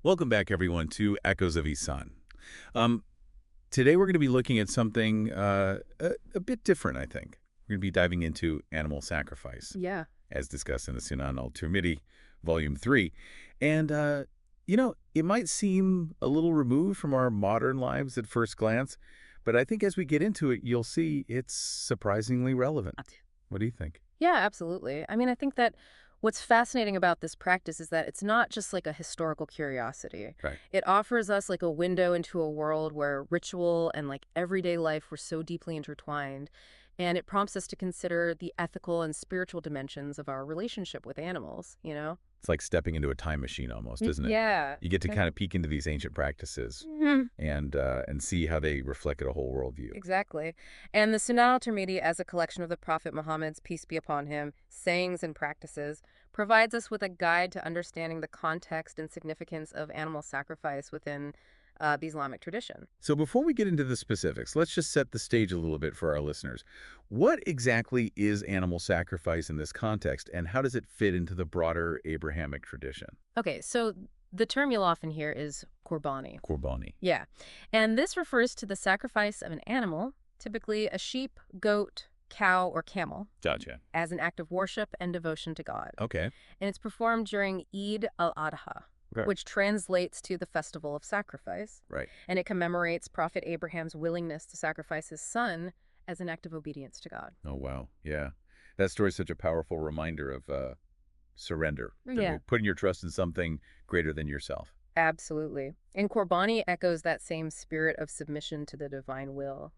Welcome back, everyone, to Echoes of Ihsan. Um, Today we're going to be looking at something a bit different, I think. We're going to be diving into animal sacrifice, Yeah. as discussed in the Sunan al Tirmidhi, Volume 3. And, it might seem a little removed from our modern lives at first glance, but I think as we get into it, you'll see it's surprisingly relevant. What do you think? Yeah, absolutely. I mean, I think that what's fascinating about this practice is that it's not just like a historical curiosity. Right. It offers us like a window into a world where ritual and like everyday life were so deeply intertwined. And it prompts us to consider the ethical and spiritual dimensions of our relationship with animals? It's like stepping into a time machine almost, isn't it? Yeah. You get to kind of peek into these ancient practices Mhm. and see how they reflected a whole worldview. Exactly. And the Sunan al Tirmidhi, as a collection of the Prophet Muhammad's, peace be upon him, sayings and practices, provides us with a guide to understanding the context and significance of animal sacrifice within the Islamic tradition. So before we get into the specifics, let's just set the stage a little bit for our listeners. What exactly is animal sacrifice in this context, and how does it fit into the broader Abrahamic tradition? Okay, so the term you'll often hear is qurbani. Qurbani. Yeah. And this refers to the sacrifice of an animal, typically a sheep, goat, cow, or camel, Gotcha. as an act of worship and devotion to God. Okay. And it's performed during Eid al-Adha, Okay. which translates to the festival of sacrifice, Right. and it commemorates Prophet Abraham's willingness to sacrifice his son as an act of obedience to God. Oh, wow. Yeah. That story is such a powerful reminder of surrender. Yeah. Putting your trust in something greater than yourself. Absolutely. And Qurbani echoes that same spirit of submission to the divine will.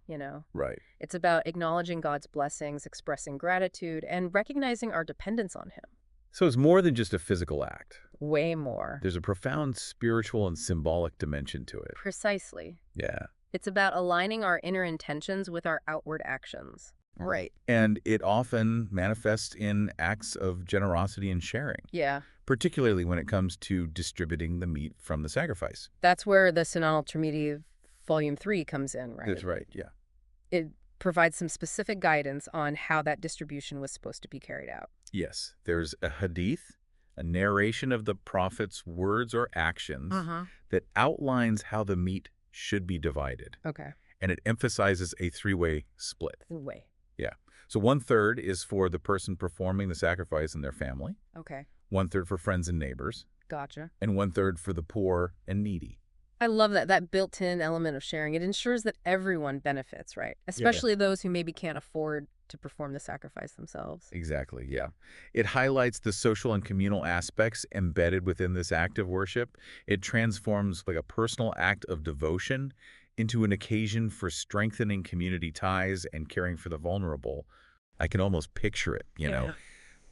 Right. It's about acknowledging God's blessings, expressing gratitude, and recognizing our dependence on him. So it's more than just a physical act. Way more. There's a profound spiritual and symbolic dimension to it. Precisely. Yeah. It's about aligning our inner intentions with our outward actions. Right. And it often manifests in acts of generosity and sharing, Yeah. particularly when it comes to distributing the meat from the sacrifice. That's where the Sunan al Tirmidhi Volume 3 comes in, right? That's right, yeah. It provides some specific guidance on how that distribution was supposed to be carried out. Yes, there's a hadith, a narration of the prophet's words or actions that outlines how the meat should be divided. Okay. And it emphasizes a three-way split. Way. Yeah. So 1/3 is for the person performing the sacrifice and their family, Okay. 1/3 for friends and neighbors, Gotcha. and 1/3 for the poor and needy. I love that built-in element of sharing. It ensures that everyone benefits, right? Especially those who maybe can't afford to perform the sacrifice themselves. Exactly, yeah. It highlights the social and communal aspects embedded within this act of worship. It transforms like a personal act of devotion into an occasion for strengthening community ties and caring for the vulnerable. I can almost picture it, Yeah.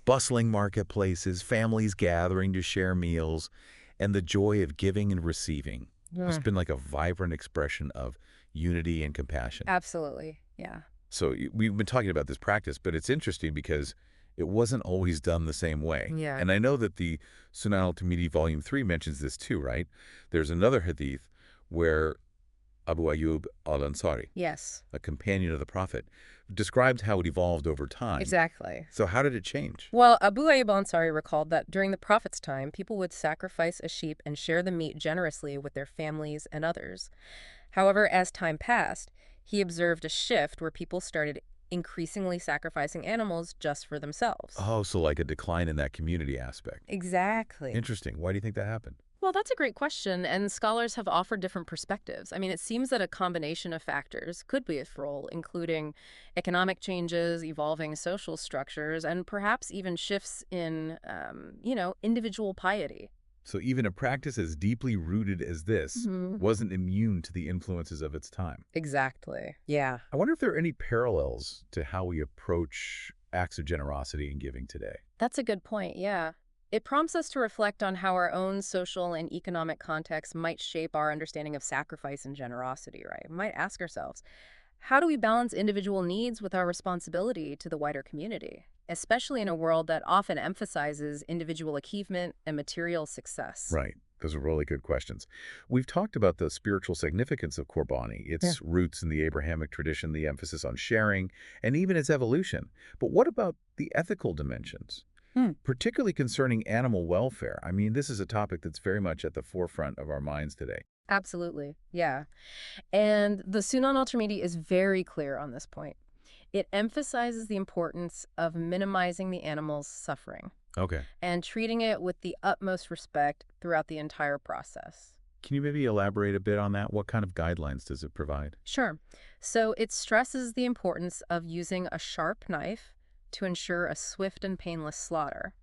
bustling marketplaces, families gathering to share meals, and the joy of giving and receiving. It's been like a vibrant expression of unity and compassion. Absolutely. Yeah. So we've been talking about this practice, but it's interesting because it wasn't always done the same way. Yeah. And I know that the Sunan al Tirmidhi Volume 3 mentions this too, right? There's another hadith where Abu Ayyub al-Ansari, Yes. a companion of the Prophet, described how it evolved over time. Exactly. So how did it change? Well, Abu Ayyub al-Ansari recalled that during the Prophet's time, people would sacrifice a sheep and share the meat generously with their families and others. However, as time passed, he observed a shift where people started increasingly sacrificing animals just for themselves. Oh, so like a decline in that community aspect. Exactly. Interesting. Why do you think that happened? Well, that's a great question, and scholars have offered different perspectives. I mean, it seems that a combination of factors could be at role, including economic changes, evolving social structures, and perhaps even shifts in, individual piety. So even a practice as deeply rooted as this wasn't immune to the influences of its time. Exactly. Yeah. I wonder if there are any parallels to how we approach acts of generosity and giving today. That's a good point, yeah. It prompts us to reflect on how our own social and economic context might shape our understanding of sacrifice and generosity, right? We might ask ourselves, how do we balance individual needs with our responsibility to the wider community, especially in a world that often emphasizes individual achievement and material success? Right. Those are really good questions. We've talked about the spiritual significance of Qurbani, its roots in the Abrahamic tradition, the emphasis on sharing, and even its evolution. But what about the ethical dimensions? Hmm. particularly concerning animal welfare. I mean, this is a topic that's very much at the forefront of our minds today. Absolutely. Yeah. And the Sunan al Tirmidhi is very clear on this point. It emphasizes the importance of minimizing the animal's suffering Okay. and treating it with the utmost respect throughout the entire process. Can you maybe elaborate a bit on that? What kind of guidelines does it provide? Sure. So it stresses the importance of using a sharp knife to ensure a swift and painless slaughter.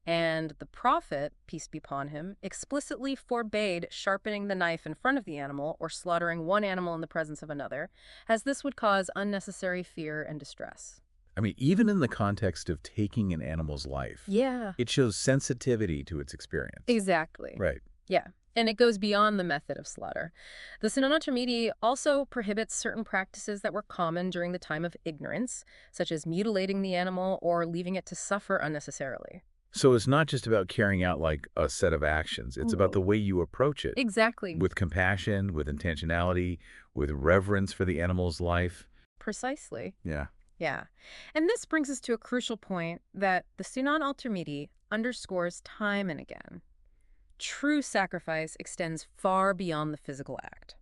And the Prophet, peace be upon him, explicitly forbade sharpening the knife in front of the animal or slaughtering one animal in the presence of another, as this would cause unnecessary fear and distress. I mean, even in the context of taking an animal's life, Yeah, it shows sensitivity to its experience. exactly. Right. Yeah. And it goes beyond the method of slaughter. The Sunan al Tirmidhi also prohibits certain practices that were common during the time of ignorance, such as mutilating the animal or leaving it to suffer unnecessarily. So it's not just about carrying out like a set of actions. It's about No. the way you approach it Exactly. with compassion, with intentionality, with reverence for the animal's life. Precisely. Yeah. Yeah. And this brings us to a crucial point that the Sunan al Tirmidhi underscores time and again. True sacrifice extends far beyond the physical act.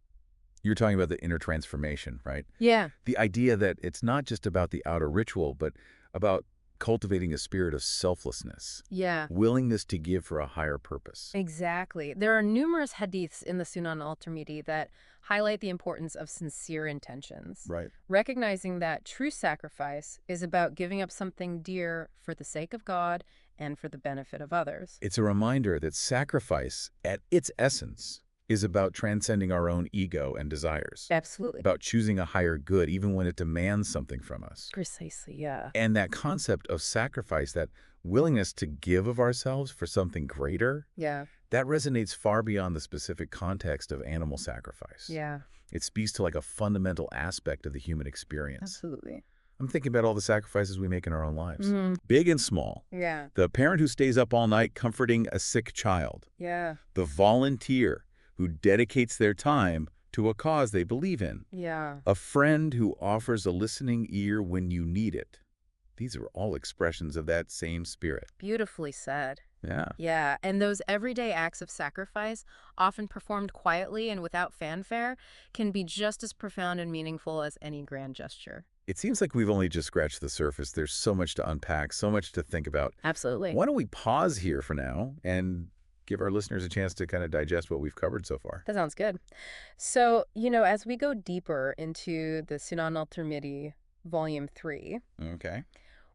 You're talking about the inner transformation, right? Yeah. The idea that it's not just about the outer ritual, but about cultivating a spirit of selflessness, Yeah. willingness to give for a higher purpose. Exactly. There are numerous hadiths in the Sunan al Tirmidhi that highlight the importance of sincere intentions, Right. recognizing that true sacrifice is about giving up something dear for the sake of God and for the benefit of others. It's a reminder that sacrifice, at its essence, is about transcending our own ego and desires, Absolutely. about choosing a higher good even when it demands something from us. Precisely, yeah. And that concept of sacrifice, that willingness to give of ourselves for something greater, Yeah. that resonates far beyond the specific context of animal sacrifice. Yeah. It speaks to like a fundamental aspect of the human experience. Absolutely. I'm thinking about all the sacrifices we make in our own lives, Mhm. big and small. Yeah. The parent who stays up all night comforting a sick child. Yeah. The volunteer who dedicates their time to a cause they believe in. Yeah. A friend who offers a listening ear when you need it. These are all expressions of that same spirit. Beautifully said. Yeah. Yeah, and those everyday acts of sacrifice, often performed quietly and without fanfare, can be just as profound and meaningful as any grand gesture. It seems like we've only just scratched the surface. There's so much to unpack, so much to think about. Absolutely. Why don't we pause here for now and give our listeners a chance to kind of digest what we've covered so far? That sounds good. So, as we go deeper into the Sunan al Tirmidhi, Volume 3, Okay.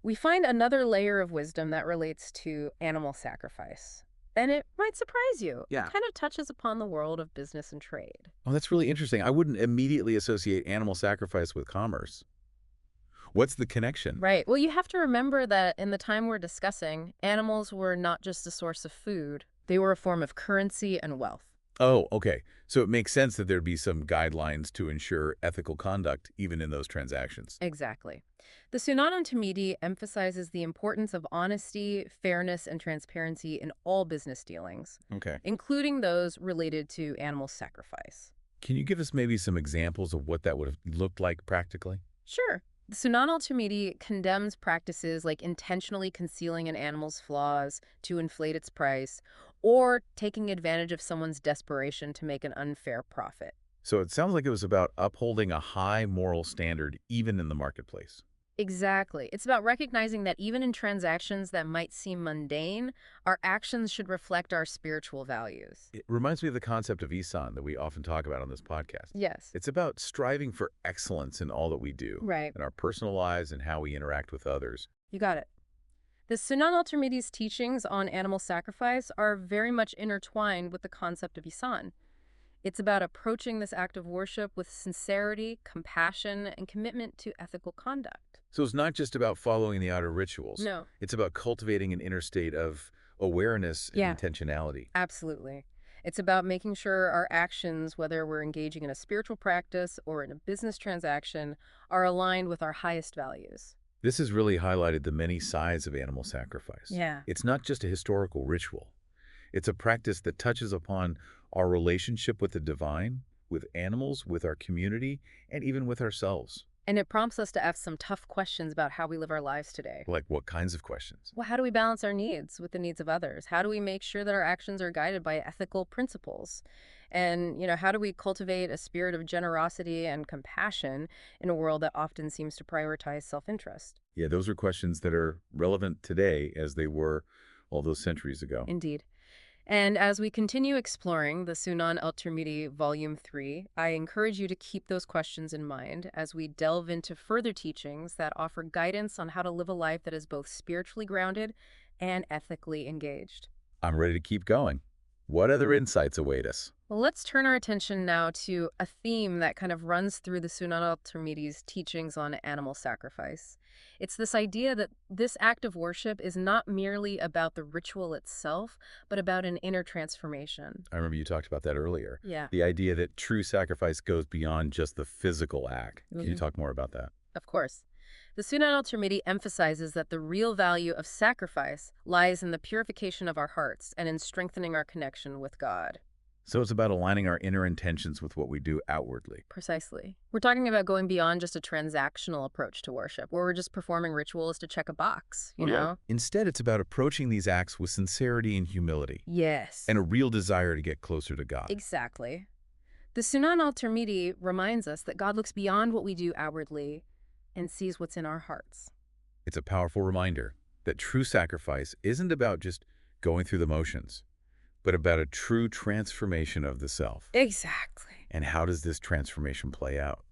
we find another layer of wisdom that relates to animal sacrifice. And it might surprise you. Yeah. It kind of touches upon the world of business and trade. Oh, that's really interesting. I wouldn't immediately associate animal sacrifice with commerce. What's the connection? Right. Well, you have to remember that in the time we're discussing, animals were not just a source of food, they were a form of currency and wealth. Oh, okay. So it makes sense that there'd be some guidelines to ensure ethical conduct even in those transactions. Exactly. The Sunan al Tirmidhi emphasizes the importance of honesty, fairness, and transparency in all business dealings, Okay. including those related to animal sacrifice. Can you give us maybe some examples of what that would have looked like practically? Sure. The Sunan al Tirmidhi condemns practices like intentionally concealing an animal's flaws to inflate its price, or taking advantage of someone's desperation to make an unfair profit. So it sounds like it was about upholding a high moral standard even in the marketplace. Exactly. It's about recognizing that even in transactions that might seem mundane, our actions should reflect our spiritual values. It reminds me of the concept of Ihsan that we often talk about on this podcast. Yes. It's about striving for excellence in all that we do, Right. in our personal lives and how we interact with others. You got it. The Sunan al Tirmidhi's teachings on animal sacrifice are very much intertwined with the concept of Ihsan. It's about approaching this act of worship with sincerity, compassion, and commitment to ethical conduct. So it's not just about following the outer rituals. No. It's about cultivating an inner state of awareness and Yeah. intentionality. Absolutely. It's about making sure our actions, whether we're engaging in a spiritual practice or in a business transaction, are aligned with our highest values. This has really highlighted the many sides of animal sacrifice. Yeah. It's not just a historical ritual. It's a practice that touches upon our relationship with the divine, with animals, with our community, and even with ourselves. And it prompts us to ask some tough questions about how we live our lives today. Like what kinds of questions? Well, how do we balance our needs with the needs of others? How do we make sure that our actions are guided by ethical principles? And, how do we cultivate a spirit of generosity and compassion in a world that often seems to prioritize self-interest? Yeah, those are questions that are relevant today as they were all those centuries ago. Indeed. And as we continue exploring the Sunan al Tirmidhi Volume 3, I encourage you to keep those questions in mind as we delve into further teachings that offer guidance on how to live a life that is both spiritually grounded and ethically engaged. I'm ready to keep going. What other insights await us? Well, let's turn our attention now to a theme that kind of runs through the Sunan al Tirmidhi's teachings on animal sacrifice. It's this idea that this act of worship is not merely about the ritual itself, but about an inner transformation. I remember you talked about that earlier. Yeah. The idea that true sacrifice goes beyond just the physical act. Can you talk more about that? Of course. The Sunan al Tirmidhi emphasizes that the real value of sacrifice lies in the purification of our hearts and in strengthening our connection with God. So it's about aligning our inner intentions with what we do outwardly. Precisely. We're talking about going beyond just a transactional approach to worship, where we're just performing rituals to check a box, you know? Instead, it's about approaching these acts with sincerity and humility. Yes. And a real desire to get closer to God. Exactly. The Sunan al Tirmidhi reminds us that God looks beyond what we do outwardly and sees what's in our hearts. It's a powerful reminder that true sacrifice isn't about just going through the motions, but about a true transformation of the self. Exactly. And how does this transformation play out?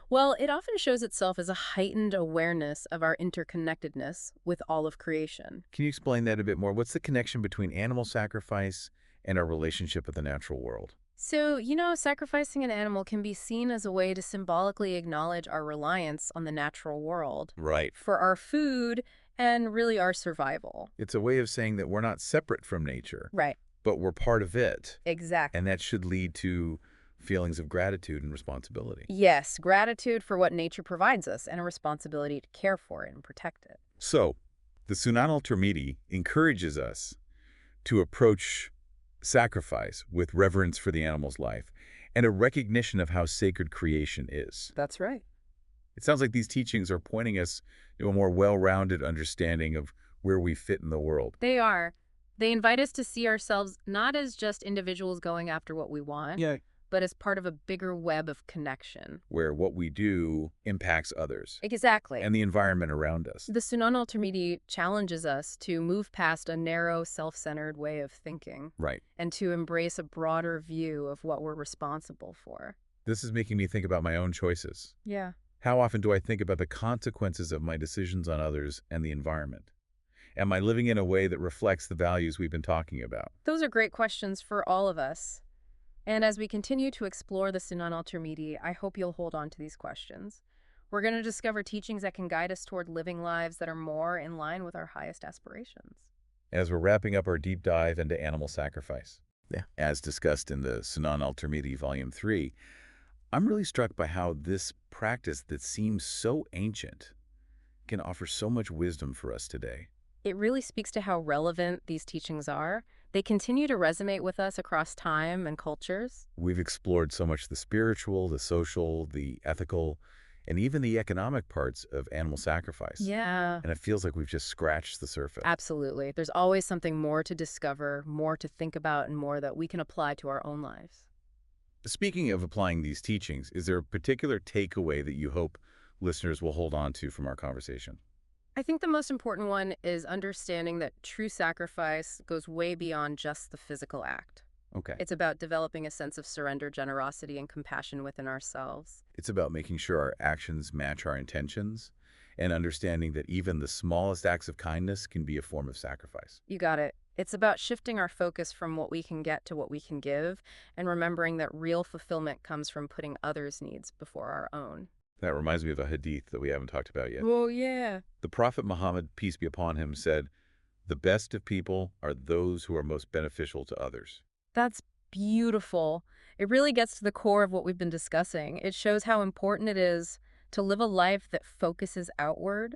Well, it often shows itself as a heightened awareness of our interconnectedness with all of creation. Can you explain that a bit more? What's the connection between animal sacrifice and our relationship with the natural world? So, sacrificing an animal can be seen as a way to symbolically acknowledge our reliance on the natural world Right. for our food and really our survival. It's a way of saying that we're not separate from nature, Right. but we're part of it. Exactly. And that should lead to feelings of gratitude and responsibility. Yes, gratitude for what nature provides us and a responsibility to care for it and protect it. So, the Sunan al Tirmidhi encourages us to approach sacrifice with reverence for the animal's life and a recognition of how sacred creation is. That's right. It sounds like these teachings are pointing us to a more well-rounded understanding of where we fit in the world. They are. They invite us to see ourselves not as just individuals going after what we want, but as part of a bigger web of connection. Where what we do impacts others Exactly. and the environment around us. The Sunan al Tirmidhi challenges us to move past a narrow, self-centered way of thinking. Right. And to embrace a broader view of what we're responsible for. This is making me think about my own choices. Yeah. How often do I think about the consequences of my decisions on others and the environment? Am I living in a way that reflects the values we've been talking about? Those are great questions for all of us. And as we continue to explore the Sunan al Tirmidhi, I hope you'll hold on to these questions. We're going to discover teachings that can guide us toward living lives that are more in line with our highest aspirations. As we're wrapping up our deep dive into animal sacrifice, as discussed in the Sunan al Tirmidhi Volume 3, I'm really struck by how this practice that seems so ancient can offer so much wisdom for us today. It really speaks to how relevant these teachings are. They continue to resonate with us across time and cultures. We've explored so much the spiritual, the social, the ethical, and even the economic parts of animal sacrifice. Yeah. And it feels like we've just scratched the surface. Absolutely. There's always something more to discover, more to think about, and more that we can apply to our own lives. Speaking of applying these teachings, is there a particular takeaway that you hope listeners will hold on to from our conversation? I think the most important one is understanding that true sacrifice goes way beyond just the physical act. Okay. It's about developing a sense of surrender, generosity, and compassion within ourselves. It's about making sure our actions match our intentions and understanding that even the smallest acts of kindness can be a form of sacrifice. You got it. It's about shifting our focus from what we can get to what we can give and remembering that real fulfillment comes from putting others' needs before our own. That reminds me of a hadith that we haven't talked about yet. Oh, yeah. The Prophet Muhammad, peace be upon him, said, "The best of people are those who are most beneficial to others." That's beautiful. It really gets to the core of what we've been discussing. It shows how important it is to live a life that focuses outward,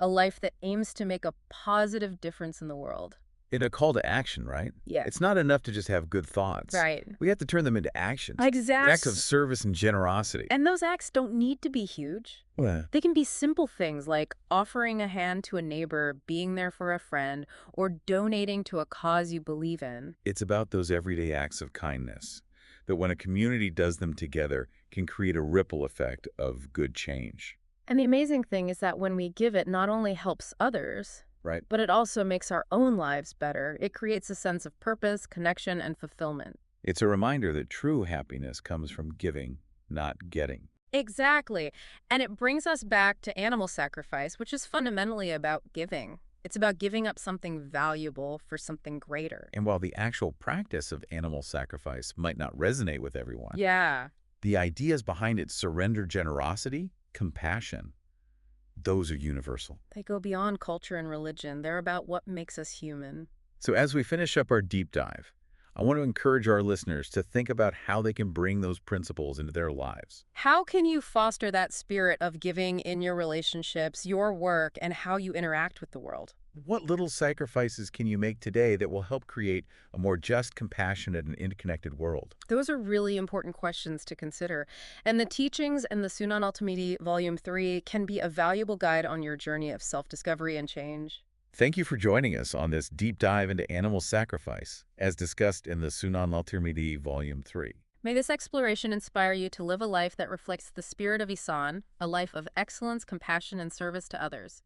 a life that aims to make a positive difference in the world. In a call to action, right? Yeah. It's not enough to just have good thoughts. Right. We have to turn them into actions. Acts of Exactly. service and generosity. And those acts don't need to be huge. Well, They can be simple things like offering a hand to a neighbor, being there for a friend, or donating to a cause you believe in. it's about those everyday acts of kindness that when a community does them together can create a ripple effect of good change, And the amazing thing is that when we give, it not only helps others, right? but it also makes our own lives better. It creates a sense of purpose, connection, and fulfillment. It's a reminder that true happiness comes from giving, not getting. Exactly. And it brings us back to animal sacrifice, which is fundamentally about giving. It's about giving up something valuable for something greater. And while the actual practice of animal sacrifice might not resonate with everyone, Yeah. the ideas behind it, surrender, generosity, compassion, those are universal. They go beyond culture and religion. They're about what makes us human. So as we finish up our deep dive, I want to encourage our listeners to think about how they can bring those principles into their lives. How can you foster that spirit of giving in your relationships, your work, and how you interact with the world? What little sacrifices can you make today that will help create a more just, compassionate, and interconnected world? Those are really important questions to consider. And the teachings in the Sunan al Tirmidhi Volume 3 can be a valuable guide on your journey of self-discovery and change. Thank you for joining us on this deep dive into animal sacrifice, as discussed in the Sunan al Tirmidhi Volume 3. May this exploration inspire you to live a life that reflects the spirit of Ihsan, a life of excellence, compassion, and service to others.